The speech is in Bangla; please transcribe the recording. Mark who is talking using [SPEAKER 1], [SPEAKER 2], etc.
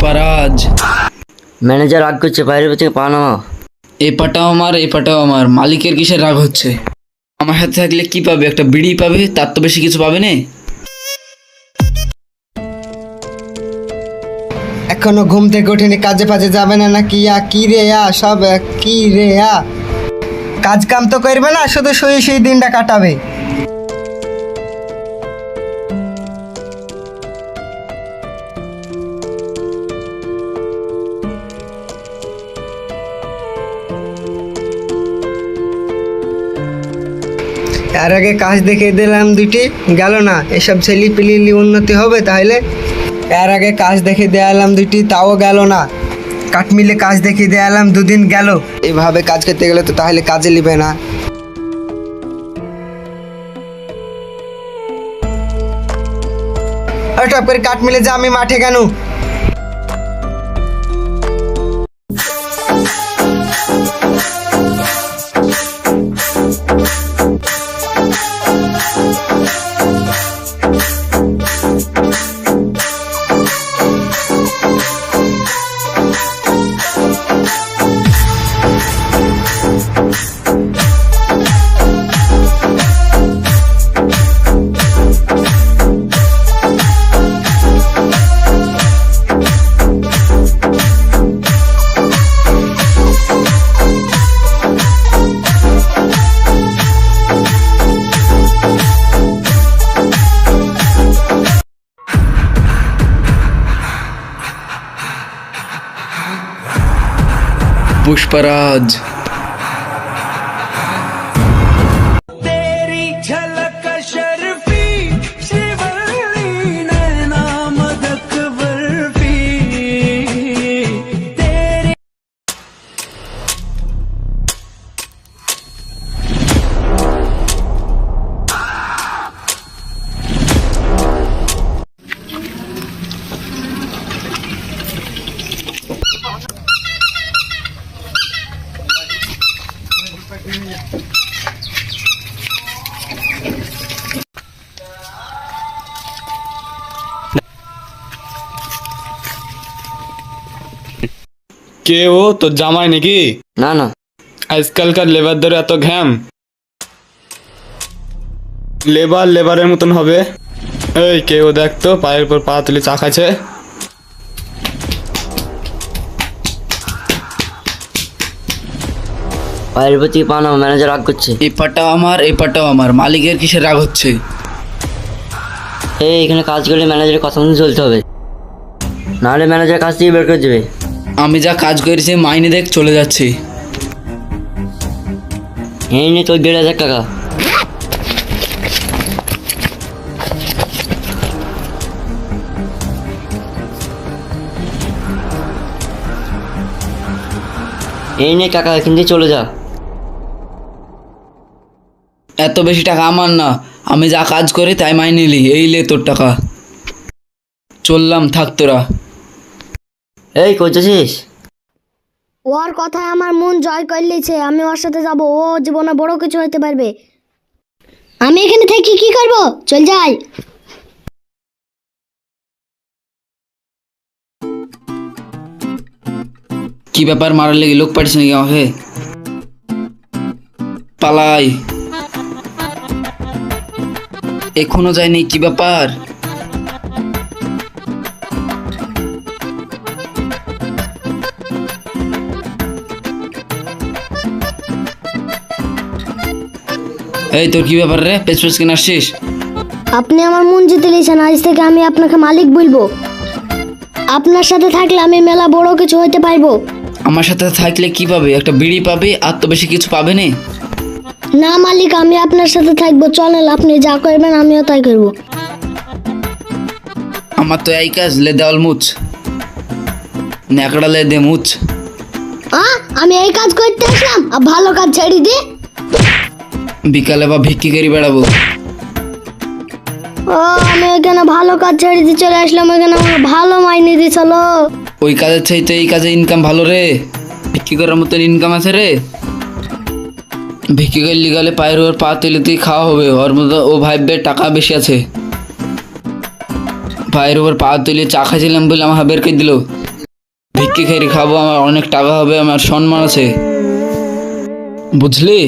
[SPEAKER 1] পুষ্পারাজ।
[SPEAKER 2] ম্যানেজার রাগ করছে, বাইরে থেকে পা নামাও।
[SPEAKER 1] এই পাটাও আমার, এই পাটাও আমার। মালিকের কিসের রাগ হচ্ছে? আমার হাতে থাকলে কি পাবে? একটা বিড়ি পাবে, তার তো বেশি কিছু পাবে না।
[SPEAKER 3] এখনো ঘুম থেকে ওঠেনি, কাজে ফাজে যাবে না নাকি? কি রে সব কি রে কাজ কাম তো করবে না, শুধু শুয়ে শুয়ে দিনটা কাটাবে। এর আগে কাজ দেখে দিলাম দুটি, গেল না। এসব ছেলে পিলি উন্নতি হবে তাহলে? এর আগে কাজ দেখে দেয়ালাম দুটি, তাও গেল না। কাঠমিলে কাজ দেখে দেয়ালাম, দুদিন গেল। এভাবে কাজ করতে গেলে তো তাহলে কাজে নিবে না। টপ করে কাঠমিলে যা, আমি মাঠে কেন?
[SPEAKER 1] পুষ্পারাজ।
[SPEAKER 4] কে ও? তোর জামাই নাকি?
[SPEAKER 2] না না,
[SPEAKER 4] আজকালকার লেবার ধরে এত ঘ্যাম। লেবারের মতন হবে। এই কে ও? দেখ তো, পায়ের উপর পা তুলে চা খাচ্ছে।
[SPEAKER 2] বাইরে থেকে পা নামাও, ম্যানেজার রাগ করছে।
[SPEAKER 1] এই পাটাও আমার, এই পাটাও আমার। মালিকের কিসের রাগ হচ্ছে?
[SPEAKER 2] এখানে কাজ করলে ম্যানেজারের কথা মতো চলতে হবে, নাহলে ম্যানেজার কাজ থেকে বের করে দেবে।
[SPEAKER 1] আমি যা কাজ করেছি মাইনে দেখ, চলে যাচ্ছি।
[SPEAKER 2] এই নে তোর 1,500 টাকা। এই নে টাকা, এখান থেকে চলে যা।
[SPEAKER 1] এত বেশি টাকা আমার না, আমি যা কাজ করি তাই মাইনে নিলি। এই লে তোর টাকা, চললাম, থাক তোরা।
[SPEAKER 2] এই করছিস?
[SPEAKER 5] ওর কথায় আমার মন জয় করে লিছে। আমি ওর সাথে যাব, ও জীবনে বড় কিছু হতে পারবে। আমি এখানে থেকে কি করব? চল যাই।
[SPEAKER 1] কি ব্যাপার, মারার লেগে লোক পাঠিয়েছে নাকি আমাকে? পালাই, এখনো যায়নি। কি ব্যাপার? এই তোর কি ব্যাপার রে? পেছ পেছ কিনে আসছিস?
[SPEAKER 5] আপনি আমার মন জিতে লিয়েছেন, আজ থেকে আমি আপনাকে মালিক বলবো। আপনার সাথে থাকলে আমি মেলা বড় কিছু হতে পারবো।
[SPEAKER 1] আমার সাথে থাকলে কি পাবে? একটা বিড়ি পাবে, আর তো বেশি কিছু পাবে না।
[SPEAKER 5] না মালিক, আমি আপনার সাথে থাকবো। চলেন, আপনি যা করবেন আমিও তাই করবো।
[SPEAKER 1] আমার তো এই কাজ, লে দেওয়াল মুছ, ন্যাকড়া লে দে মুছ।
[SPEAKER 5] আমি এই কাজ করতে আসলাম, আর ভালো কাজ ছেড়ে দি।
[SPEAKER 1] বিকালে বা ভিক্ষি করে বেড়াবো।
[SPEAKER 5] আমি এখানে ভালো কাজ ছেড়ে দিয়ে চলে আসলাম, এখানে আমার ভালো মাইনে দিছিল।
[SPEAKER 1] ওই কাজের চাইতে এই কাজে ইনকাম ভালো রে। ভিক্ষি করার মতন ইনকাম আছে রে। ভিক্ষি করলি গেলে পায়ের ওর পা তুলে তুই খাওয়া হবে। ওর মতো ও ভাববে টাকা বেশি আছে। পায়ের উপর পা তুলে চা খাইছিলাম বলে আমার বের করে দিল। ভিক্ষি খেয়ে খাবো, আমার অনেক টাকা হবে, আমার সম্মান আছে, বুঝলি?